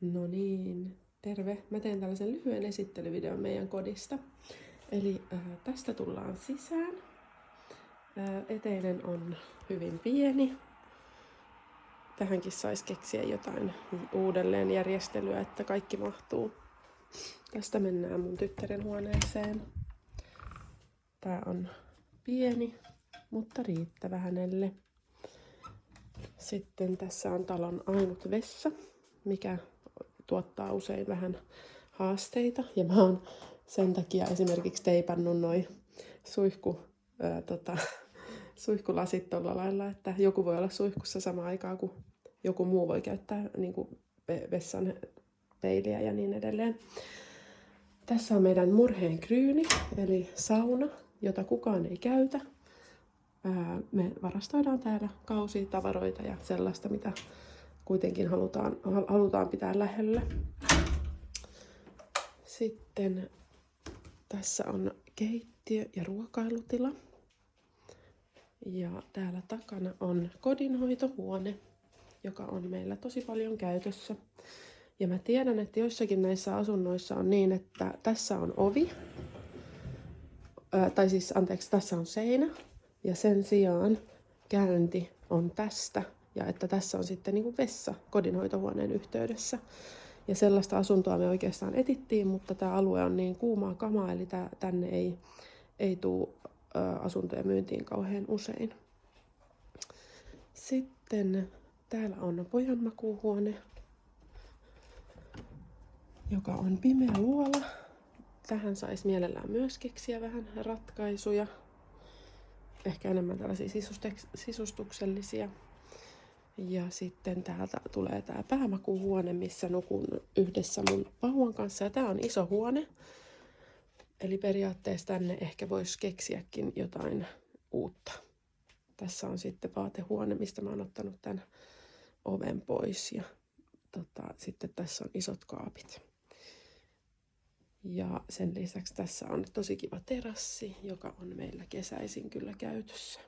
No niin, terve. Mä teen tällaisen lyhyen esittelyvideon meidän kodista. Eli tästä tullaan sisään. Eteinen on hyvin pieni. Tähänkin saisi keksiä jotain uudelleenjärjestelyä, että kaikki mahtuu. Tästä mennään mun tyttären huoneeseen. Tää on pieni, mutta riittävä hänelle. Sitten tässä on talon ainut vessa, mikä tuottaa usein vähän haasteita. Ja mä oon sen takia esimerkiksi teipannut noi suihkulasit tolla lailla, että joku voi olla suihkussa samaan aikaan, kun joku muu voi käyttää niin kuin vessan peiliä ja niin edelleen. Tässä on meidän murheen kryyni, eli sauna, jota kukaan ei käytä. Me varastoidaan täällä kausitavaroita ja sellaista, mitä kuitenkin halutaan pitää lähellä. Sitten tässä on keittiö ja ruokailutila. Ja täällä takana on kodinhoitohuone, joka on meillä tosi paljon käytössä. Ja mä tiedän, että joissakin näissä asunnoissa on niin, että tässä on ovi. Tässä on seinä. Ja sen sijaan käynti on tästä. Ja että tässä on sitten niin kuin vessa kodinhoitohuoneen yhteydessä. Ja sellaista asuntoa me oikeastaan etittiin, mutta tämä alue on niin kuumaa kamaa, eli tänne ei tule asuntoja myyntiin kauhean usein. Sitten täällä on pojanmakuuhuone, joka on pimeä luola. Tähän saisi mielellään myös keksiä vähän ratkaisuja. Ehkä enemmän tällaisia sisustuksellisia. Ja sitten täältä tulee tää päämakuuhuone, missä nukun yhdessä mun vauvan kanssa. Ja tää on iso huone. Eli periaatteessa tänne ehkä voisi keksiäkin jotain uutta. Tässä on sitten vaatehuone, mistä mä oon ottanut tän oven pois. Ja sitten tässä on isot kaapit. Ja sen lisäksi tässä on tosi kiva terassi, joka on meillä kesäisin kyllä käytössä.